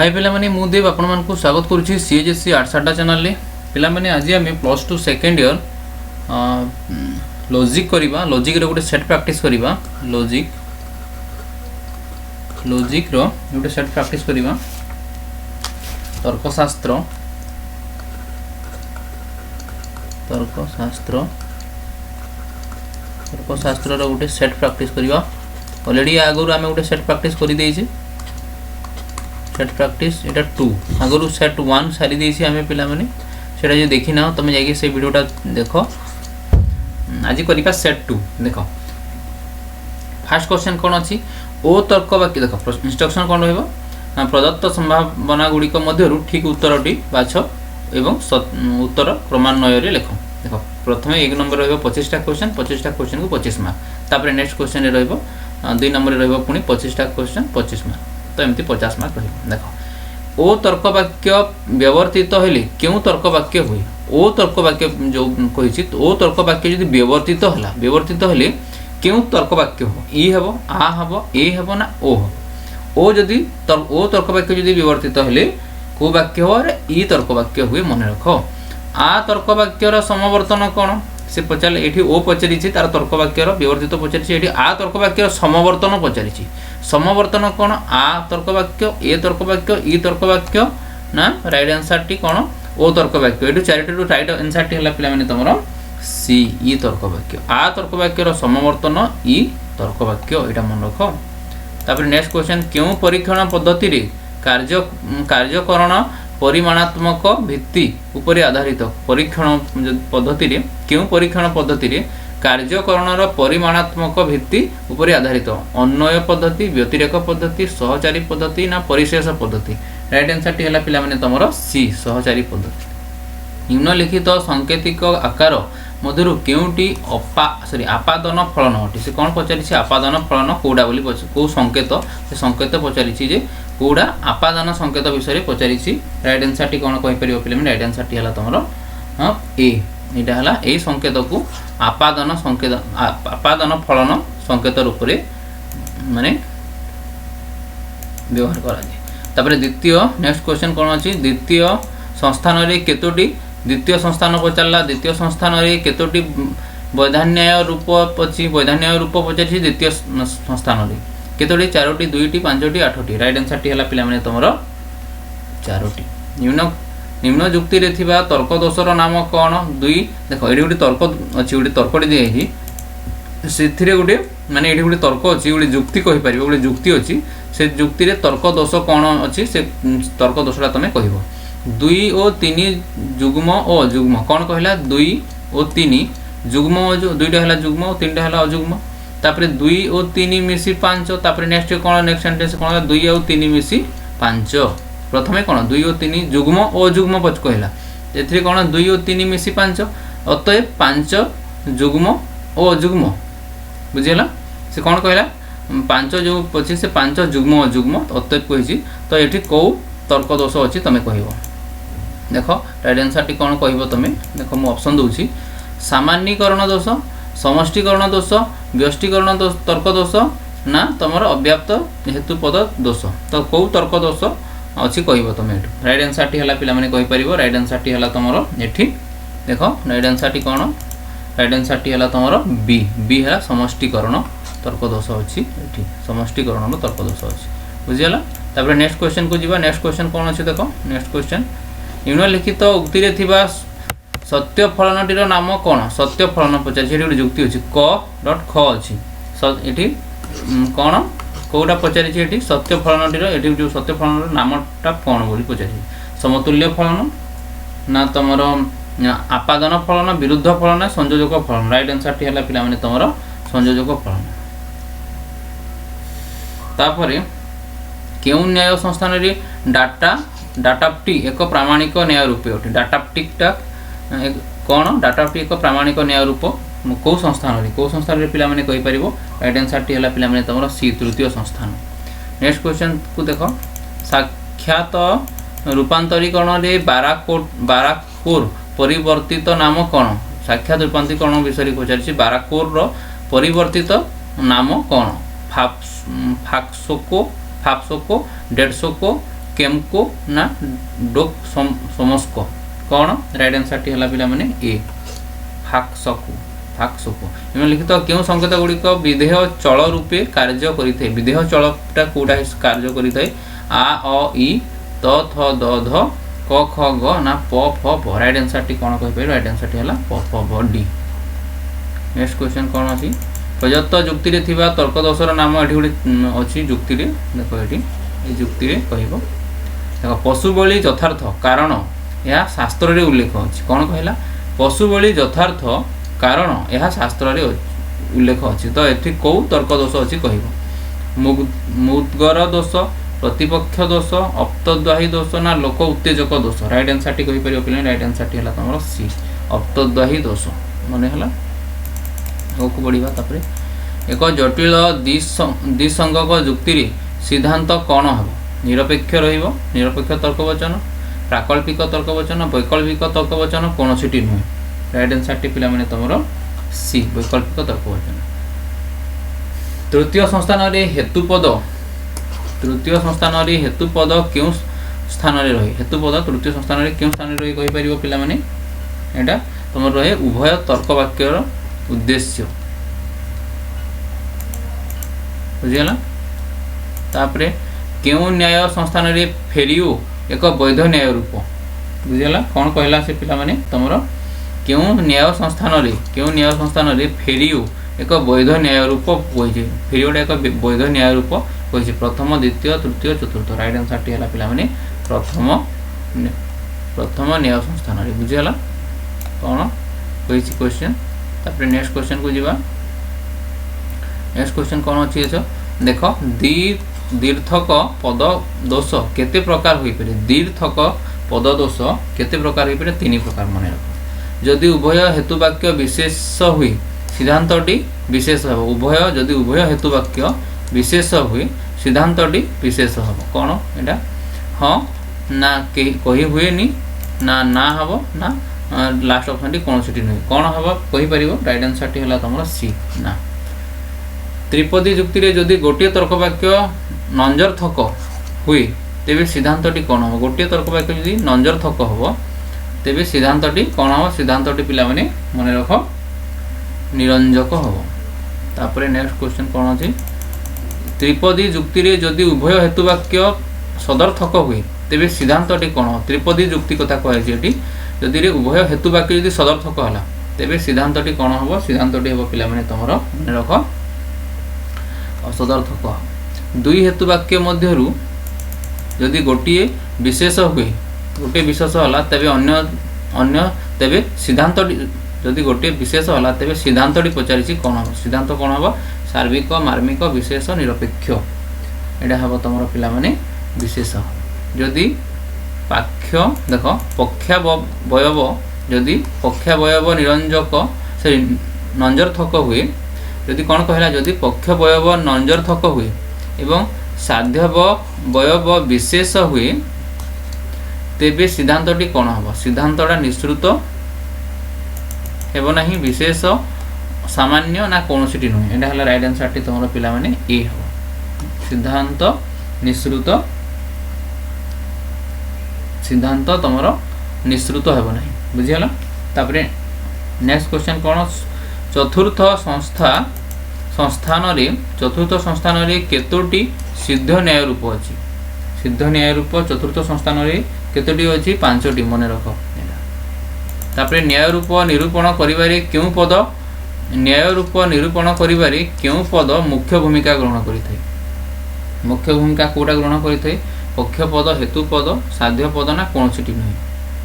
हाय पिला माने मु देव आपण मानकु स्वागत करूछि सीएचएससी आर्ट्स अड्डा चैनल रे। पिला माने आज आमे प्लस 2 सेकंड ईयर लॉजिक करिबा। लॉजिक रे गोटे सेट प्रैक्टिस करिबा। लॉजिक रो गोटे सेट प्रैक्टिस करिबा। तर्कशास्त्र रो गोटे सेट प्रैक्टिस करिबा। ऑलरेडी आगु आमे गोटे सेट प्रैक्टिस करि देइछि। सेट प्रैक्टिस एटा 2 आगु सेट 1 सारी देइछि आमे पिला माने सेटा जे देखि ना तमे जाके से वीडियोटा देखो। आज करिका सेट 2 देखो। फर्स्ट क्वेश्चन कोन अछि ओ तर्क वाक्य देखो। इंस्ट्रक्शन कोन रहइबो प्रदत्त संभावना गुडी को मध्यरु ठीक उत्तरटी बाछ एवं उत्तर क्रमान्वय रे लेखो। देखो प्रथमे 1 नंबर रहइबो 25 टा क्वेश्चन को 25 मार्क। तापर नेक्स्ट क्वेश्चन रे रहइबो 2 नंबर रे रहइबो पुनी 25 टा क्वेश्चन 25 मार्क। तो एमती 50 मार्क रही। देखो ओ तर्क वाक्य व्यवर्तित हेले क्यों तर्क वाक्य हुए। ओ तर्क वाक्य जो कहिछि ओ तर्क वाक्य यदि व्यवर्तित हेले क्यों तर्क वाक्य हो। ई हेबो आ हेबो ए हेबो ना ओ हो। ओ जदि ओ तर्क वाक्य यदि व्यवर्तित हेले को वाक्य हो रे ई तर्क वाक्य हुए। मन रखो आ तर्क वाक्य रो समवर्तन कोन से पचाले एठी ओ पचरिछि तार तर्क वाक्य रो व्यवर्तित पचरिछि। एठी आ तर्क वाक्य रो समवर्तन पचरिछि। समवर्तन कोन आ तर्क वाक्य ए तर्क वाक्य ई तर्क वाक्य ना राइट आंसर टी कोन ओ तर्क वाक्य। एठु चारिटा रु राइट आंसर टी हला पिला माने तमरो सी ई तर्क वाक्य। आ तर्क वाक्य रो समवर्तन ई तर्क वाक्य एटा मन रखो। तापर नेक्स्ट क्वेश्चन क्यों परीक्षण पद्धति रे कार्यकरण परिमाणात्मक भित्ति उपरे आधारित। परीक्षण पद्धति रे क्यों परीक्षण पद्धति रे कार्यकरणर परिमाणात्मक भित्ति उपरे आधारित। अन्वय पद्धति व्यतिरेक पद्धति सहचारी पद्धति ना परिशेष पद्धति। राइट आंसर टी हला पिला माने तमरो सी सहचारी पद्धति। निम्नलिखित सांकेतिक आकार मधुरु केउटी आपादन फलन अटे। से कोन पचारि छै आपादन फलन कोडा बोली को संकेत से संकेत पचारि छै जे कोडा आपादन संकेत विषय रे पचारि छै। राइट आंसर टी कोन कहि परियो पिला माने राइट आंसर टी हला तमरो ए एटा हला ए संकेत को आपादन फलन संकेत रूप रे माने व्यवहार करा जाय। तापर द्वितीय नेक्स्ट क्वेश्चन कोन अछि द्वितीय संस्थान रे केतोटी द्वितीय संस्थान पचारला। द्वितीय संस्थान रे केतोटी वैधान्याय रूप पचारि द्वितीय संस्थान रे केतोटी 4टी 2टी 5टी 8टी। राइट आंसर टी हला पिला माने तमरो 4टी। निम्न जुक्ति रे थिबा तर्क दोषर नाम कोन 2 देखो एडी गुडी तर्क अछि गुडी तर्कडी दे हि सेथिरे गुडी माने एडी गुडी तर्क अछि गुडी जुक्ति कहि परिबो गुडी जुक्ति अछि से जुक्ति रे तर्क दोष कोन अछि से तर्क दोषरा तमे कहिबो। 2 और 3 जुग्म और अजुग्म कोन कहला 2 और 3 जुग्म जो 2टा हला जुग्म और 3टा हला अजुग्म। तापर 2 और 3 मिसी 5। तापर नेक्स्ट कोन नेक्स्ट सेंटेंस कोन 2 और 3 मिसी 5। प्रथमे कोन 2 और 3 जुग्म और अजुग्म पच कहला एथि कोन 2 और 3 मिसी 5 अतएव 5 जुग्म और अजुग्म बुझियला। से कोन कहला 5 जो पछि से 5 जुग्म अजुग्म अतएव कहिछि। तो एथि को तर्क दोष अछि तमे कहिबो। देखो राइट आंसर टी कोन कहिबो तमे देखो मु ऑप्शन दोछि सामान्यीकरण दोष समष्टिकरण दोष व्यष्टिकरण दोष तर्क दोष ना तमरो अव्याप्त हेतुपद दोष। तो को तर्क दोष अछि कहिबो तमे एठु। राइट आंसर टी हला पिला माने कहि परिबो। राइट आंसर टी हला तमरो एठी देखो राइट आंसर टी कोन राइट आंसर टी हला तमरो बी हला समष्टिकरण तर्क दोष अछि एठी समष्टिकरण तर्क दोष अछि बुझियला। तापर नेक्स्ट क्वेश्चन को जीवा। नेक्स्ट क्वेश्चन कोन अछि देखो नेक्स्ट क्वेश्चन निम्नलिखित उक्ति रे थिबा सत्य फलनटीर नाम कोन। सत्य फलन पचार एठी जुक्ति अछि क डॉट ख अछि एठी कोन कोडा पचारि छै एठी सत्य फलनटीर एठी जो सत्य फलनर नामटा कोन बोली पचारि समतुल्य फलन ना तमरो आपादन फलन विरुद्ध फलन संयोजक फलन। राइट आंसर टी हला पिला माने तमरो संयोजक फलन। तापरे केउ न्याय संस्थान रे डाटाप्टी एक प्रामाणिक न्याय रूप अटे। डाटाप्टिकटा कोन डाटाप्टी एक प्रामाणिक न्याय रूप को संस्थान रे पिला माने कहि परिबो। राइट आंसर टी हला पिला माने तमरो सी तृतीय संस्थान। नेक्स्ट क्वेश्चन को देखो साक्षात रूपांतरीकरण रे बाराकोर परिवर्तित नाम कोन। साक्षात रूपांतरीकरण विषय पचारि बाराकोर रो परिवर्तित नाम कोन फाक्सोको डेडसोको केमको ना डोक समस्को कौन राइट आंसर टी हला पिला माने ए फाक्सकु फाक्सकु एमे लिखित केउ संकेत गुड़िक विधेय चल रूपे कार्य करिथे विधेय चलटा कोटा कार्य करिथे आ अ इ त थ द ध क ख ग ना प फ भ राइट आंसर टी कोन कहि पे राइट आंसर टी हला प फ भ डी नेक्स्ट क्वेश्चन कोन अछि प्रदत्त जुक्ति रे थिबा तर्क दोषर नाम एठी गुडी अछि जुक्ति रे देखो एठी ए जुक्ति रे कहिबो देखो पशु बलि यथार्थ कारण यह शास्त्र रे उल्लेख अछि कोन कहला पशु बलि यथार्थ कारण यह शास्त्र रे उल्लेख अछि तो एठी को तर्क दोष अछि कहिबो मुद्गर दोष प्रतिपक्ष दोष अप्तद्वाही दोष ना लोक उत्तेजक दोष राइट आंसर टी कहि परियो पिले राइट आंसर टी हला तमरो सी अप्तद्वाही दोष माने हला को बढ़िबा तापरे एक जटिल द्विसंगक जुक्ति रे सिद्धांत कोन हबो निरपेक्ष रहिबो निरपेक्ष तर्कवचन प्राकल्पिक तर्कवचन वैकल्पिक तर्कवचन कोनोसिटी नुहे राइट आंसर टी पिला माने तमरो सी वैकल्पिक तर्कवचन तृतीय संस्थान रे हेतुपद क्यों स्थान रे रहे हेतुपद तृतीय संस्थान रे क्यों स्थान रे रहे कहि परिबो पिला माने एटा तमर रहे उभय तर्क वाक्यर उद्देश्य बुझियला तापरे क्यों न्याय संस्थान रे फेरियो एक वैध न्याय रूप बुझियला कोन कहला से पिला माने तमरो क्यों न्याय संस्थान रे फेरियो एक वैध न्याय रूप कहि फेरियोटा एक वैध न्याय रूप कहि प्रथम द्वितीय तृतीय चतुर्थ राइट आंसर टी हला पिला माने प्रथम न्याय संस्थान रे बुझियला कोन कहि क्वेश्चन तापर नेक्स्ट क्वेश्चन को जीवा नेक्स्ट क्वेश्चन कोन अछि छ देखो दीर्थक पद दोष केते प्रकार होई परे दीर्थक पद दोष केते प्रकार होई परे तीन प्रकार माने रखो जदि उभय हेतु वाक्य विशेष हुई सिद्धांतटी विशेष हो उभय जदि उभय हेतु वाक्य विशेष हुई सिद्धांतटी विशेष हो कोन एटा हां ना कहि हुए नी ना हबो ना लास्ट ऑप्शन टी कोन सिटी नै कोन हबो कहि परिबो राइट आंसर टी हला तमरो सी ना त्रिपदी जुक्ति रे जदि गोटिए तर्क वाक्य नंजरथक हुई तेबे सिद्धांतटी कोन हबो गोटिए तर्क वाक्य जदि नंजरथक हबो तेबे सिद्धांतटी कोन हबो सिद्धांतटी पिला माने मने रखो निरंजक हबो तापरे नेक्स्ट क्वेश्चन कोन अछि त्रिपदी जुक्ति रे जदि उभय हेतु वाक्य सदर्थक हुई तेबे सिद्धांतटी कोन त्रिपदी जुक्ति कथा कहै छै एटी जदि रे उभय हेतु वाक्य जदि सदर्थक हला तेबे सिद्धांतटी कोन हबो सिद्धांतटी हबो पिला माने तमरो मने रखो असदर्थक दुई हेतु वाक्य मध्यरु जदि गोटिए विशेष हुए गोटे विशेष हला तबे अन्य तबे सिद्धांतटी जदि गोटे विशेष हला तबे सिद्धांतटी पचारिछि कोन हबो सिद्धांत कोन हबो सार्विक मार्मिक विशेष निरपेक्ष एडा हबो तमरो पिला माने विशेष जदि पाख्य देखो पक्षावयव जदि पक्षावयव निरंजक से नंजरथक हुए जदि कोन कहला जदि पक्षावयव नंजरथक हुए एवं साध्यवयव विशेष हुए तेबे सिद्धांतटी कोन हबो सिद्धांतटा निश्रुत हेबो नाही विशेष सामान्य ना कोनोसिटी नुहे एटा हला राइट आंसर टी तमरो पिला माने ए हबो सिद्धांत निश्रुत सिद्धांत तमरो निश्रुत हेबो नाही बुझियला तापरे नेक्स्ट क्वेश्चन कोन चतुर्थ संस्थान रे केतोटी सिद्ध न्याय रूप अछि सिद्ध न्याय रूप चतुर्थ संस्थान रे केतोटी अछि पांचटी मने रखो तापरे न्याय रूप निरूपण करिवारे क्यों पद न्याय रूप निरूपण करिवारे क्यों पद मुख्य भूमिका ग्रहण करिथै मुख्य भूमिका कोटा ग्रहण करिथै पक्ष पद हेतु पद साध्य पद ना कोनसिटी नै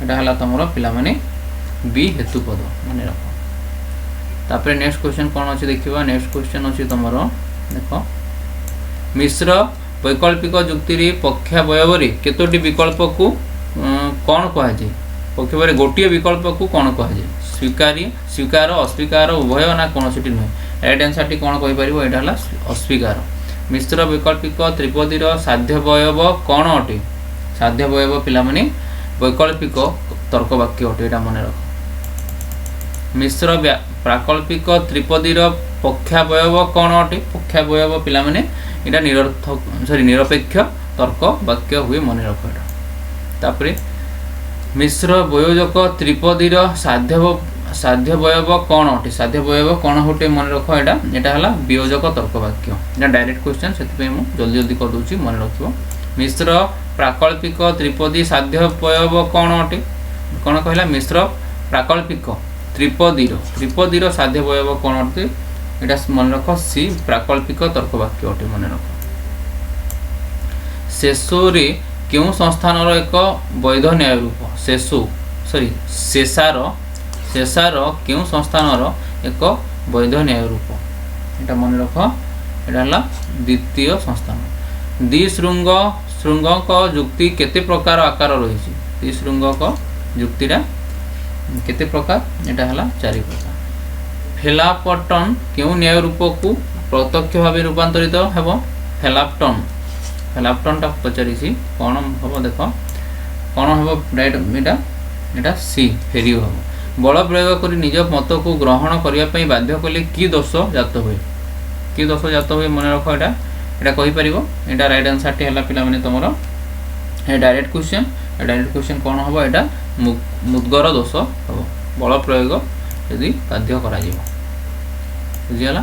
एटा हला तमरो पिला माने बी हेतु पद माने रखो तापरे नेक्स्ट क्वेश्चन कोन अछि देखिबा नेक्स्ट क्वेश्चन अछि तमरो देखो मिश्र वैकल्पिक जुक्ति रे पक्षावयव रे केतोटी विकल्प को कोन कहै छै पक्षावयव रे गोटिए विकल्प को कोन कहै छै स्वीकार अस्वीकार उभय ना कोनसिटी नै राइट आंसर टी कोन कहि परिबो एटा हला अस्वीकार मिश्र वैकल्पिक त्रिपदी रो साध्यवयव कोन अटे साध्यवयव पिला माने वैकल्पिक तर्क वाक्य अटे एटा मने रख मिश्र प्राकल्पिक त्रिपदी रो पक्षावयव कोन अटे पक्षावयव पिला माने एटा निरर्थक निरपेक्ष तर्क वाक्य हुए मन रख एटा। तापरे मिश्र बयोजक त्रिपदीर साध्यवयव कौन अटे साध्यवयव कौन होटे मन रख एटा एटा हला वियोजक तर्क वाक्य। एटा डायरेक्ट क्वेश्चन से मु जल्दी जल्दी कर दूची मन रखिबो। मिश्र प्राकल्पिक त्रिपदी साध्यवयव कौन अटे कौन कहला मिश्र प्राकल्पिक त्रिपदीर साध्यवयव कौन अटे एटा मन रख सी प्राकल्पिक तर्क वाक्य अटे मन रख। शेषोरे क्यों संस्थान एक वैध न्याय रूप शेषार क्यों संस्थान एक वैध न्याय रूप एटा मन रख एटा हला द्वितीय संस्थान। द्विशृंग का जुक्ति केते प्रकार आकार रही द्विशृंग का जुक्तिटा केते प्रकार एटा हला 4 प्रकार। फेलापटन क्यों न्याय रूप को प्रत्यक्ष भाव रूपांतरित हेबो फेलापटन टा पचारि कौन हम देख कौन हम राइट एटा सी फेरी हम बल प्रयोग कर निज मत को ग्रहण करने बाध्य कले कि दोष जात हुए मन रख एटा कहि परिबो। एटा राइट आंसर टी हला पिला माने तमरो डायरेक्ट क्वेश्चन कौन हम एटा मुद्गर दोष हम बल प्रयोग यदि बाध्य करा जिवो बुझियला।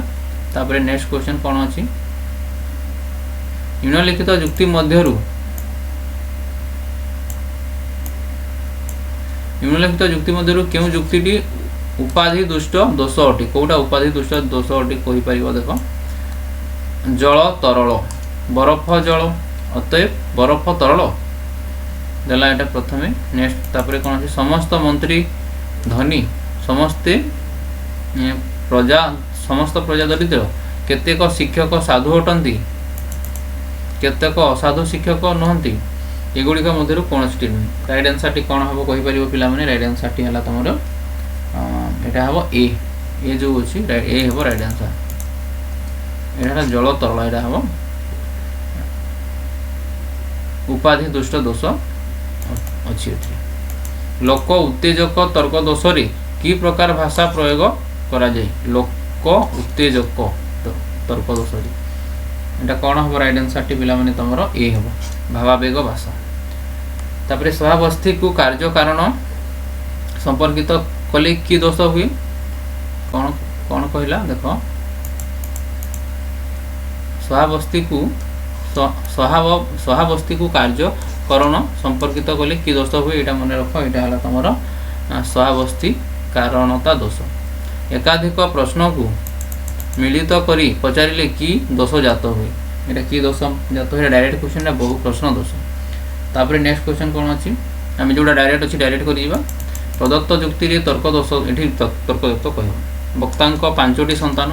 तापरे नेक्स्ट क्वेश्चन कौन अछि निम्नलिखित जुक्ति मध्यरु क्यों जुक्तिटी उपाधि दुष्ट दोष अटे कोटा उपाधि दुष्ट दोष अटे कहि परिबो। देखो जल तरल बरफ जल अतएव बरफ तरल देला एटा प्रथमे। नेक्स्ट तापरे कोन अछि समस्त मंत्री धनी समस्त प्रजा दरिद्र केतेक शिक्षक साधु अटंती केतेक असाधु शिक्षक नुहंती एगुड़िक मध्य कौन सी नुहे। राइट आंसर टी कौन हम कहीपर पे राइट आंसर टी है तुम यहाँ हम ए जो अच्छी ए हम राइट आंसर यहाँ जल तरल यहाँ हम उपाधि दुष्ट दोष अच्छी। लोक उत्तेजक तर्क दोष रे कि प्रकार भाषा प्रयोग करा जाए लोक उत्तेजक तर्क दोष रे एटा कौन हम राइट आंसर टी पिला माने तमरो ए हम भावावेग भाषा। तापरे सहावस्थी को कार्य कारण संपर्कित कले कि दोष हुए कौन कौन कहला देखो सहावस्थी को कार्य करण संपर्कित कले कि दोष हुए एटा मन रख एटा हला तमरो सहावस्थी कारणता दोष। एकाधिक प्रश्न को मिलित करी पचारिले कि दोष जात हुए एटा कि दोष जात हुए डायरेक्ट क्वेश्चन बहु प्रश्न दोष। तापरे नेक्स्ट क्वेश्चन कौन अच्छी आम जो डायरेक्ट अच्छी डायरेक्ट कर प्रदत्त जुक्ति रे तर्क दोष ये तर्कयुक्त कह वक्ता 5टी संतान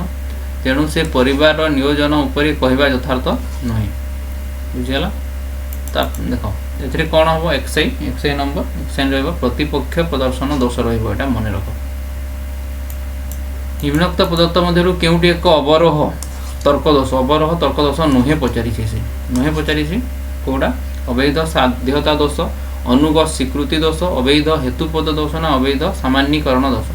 तेणु से परिवार नियोजन उपरि कहवा यथार्थ नुहे बुझीगला। देख ए कौन हम एक्सआई नंबर प्रतिपक्ष प्रदर्शन दोष रहा मन रख। निम्नोक्त पदार्थ मध्य केउटी एक अवरोह तर्क दोष नुहे पचारि कौटा अवैध साध्यता दोष अनुग स्वीकृति दोष अवैध हेतुपद दोष ना अवैध सामान्यकरण दोष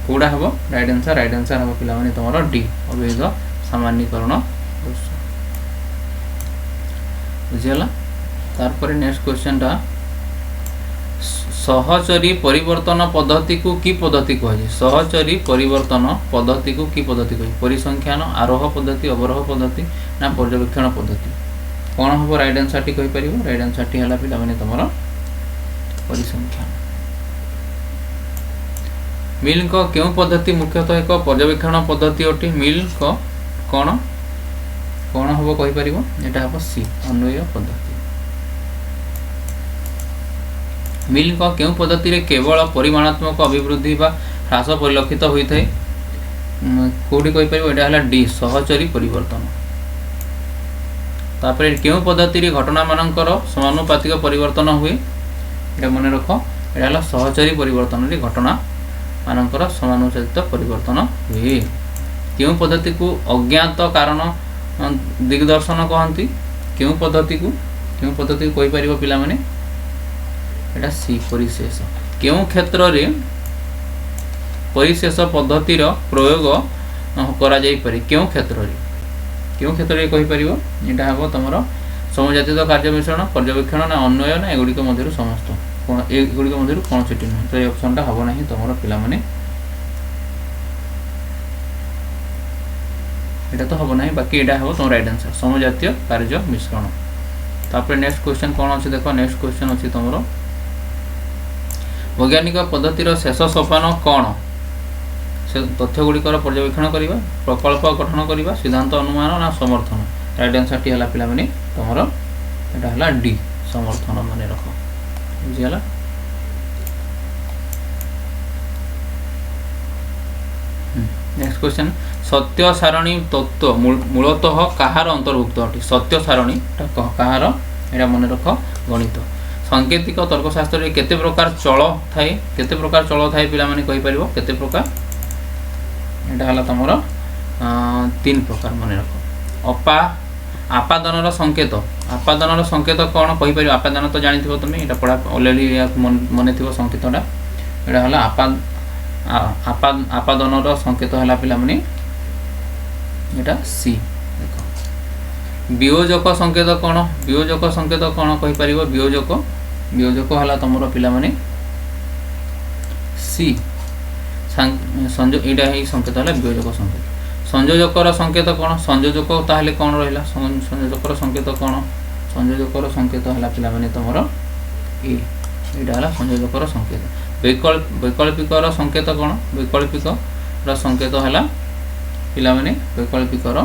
कौटा हम राइट आंसर हम पिला माने तुम डी अवैध सामान्यकरण दोष बुझीगला। तारपर नेक्स्ट क्वेश्चन टा सहचरी परिवर्तन पद्धति को की पद्धति कहे सहचरी परिवर्तन पद्धति को की पद्धति कहे परिसंख्यान आरोह पद्धति अवरोह पद्धति ना पर्यवेक्षण पद्धति कौन हम राइट आंसर टी कहि परिबो। राइट आंसर टी हला पिला माने तमरो परिसंख्यान। मिल को क्यों पद्धति मुख्यतः एक पर्यवेक्षण पद्धति अटे मिल को कौन कौन हम कहि परिबो एटा हम सी अन्वय पद्धति। मिल को क्यों पद्धति रे केवल परिमाणात्मक अभिवृद्धि बा ह्रास परिलक्षित होता है कौटी कहि परिबो एटा हला डी सहचरी परिवर्तन। तापरे क्यों पद्धति रे घटना मानकर समानुपातिक परिवर्तन हुए एटा मन रख एटा हला सहचरी परिवर्तन रे घटना मानकर समानुपातिक परिवर्तन हुए। क्यों पद्धति को अज्ञात कारण दिग्दर्शन कहती क्यों पद्धति को कहि परिबो पिला माने एटा सी परिशेष। क्यों क्षेत्र रे परिशेष पद्धति प्रयोग करा जाई पारे क्यों क्षेत्र रे कहि परिबो एटा हबो तमरो समजातीय कार्य मिश्रण पर्यवेक्षण ना अन्वय ना एगुड़िक मध्य समस्त एगुड़िक मध्य कौन सी नुहे तो ये ऑप्शनटा हम ना तुम पिला एटा तो हम ना बाकी एटा हम तुम राइट आंसर समजातीय कार्य मिश्रण। तापर नेक्स्ट क्वेश्चन कौन अच्छे देख नेक्स्ट क्वेश्चन अच्छी तुम वैज्ञानिक पद्धतिर शेष सोपान कौन से तथ्य गुड़िकर पर्यवेक्षण करवा प्रकल्प गठन करवा सिद्धांत अनुमान ना समर्थन राइट आंसर टी है पिला तुम यहाँ डी समर्थन मन रख बुझीगला। नेक्स्ट क्वेश्चन सत्य सारणी तत्व मूलतः कहार अंतर्भुक्त अटे सत्य सारणी कहार एटा मन रख गणित सांकेतिक तर्कशास्त्र केते प्रकार चल थाए केते प्रकार चल थाए पिला माने कहि परिबो केते प्रकार एटा हला तमरो 3 प्रकार मन रख अपा आपादनर संकेत कौन कहि परिबो आपादन तो जानि थिबो तुमे एटा पढा ऑलरेडी मने थिबो संकेतटा एटा हला आपादनर संकेत हला पिला माने एटा सी देखो वियोजक संकेत कौन कहि परिबो वियोजक हला तमरो पिला माने सी संजो एटा ही संकेत हला वियोजक संकेत संयोजकर संकेत कौन संयोजक ताहले कौन रहिला संयोजकर संकेत कौन संयोजकर संकेत हला पिला माने तमरो ए एटा हला संयोजकर संकेत वैकल्पिकर संकेत कौन वैकल्पिकर संकेत हला पिला माने वैकल्पिकर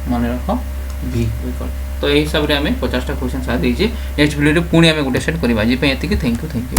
मन रख भी वैकल्प तो यही हिसाब से आम 50टा क्वेश्चन साथ देचे नेक्स्ट वीडियो पुणी आम गोटे सेट करवा जी थैंक यू।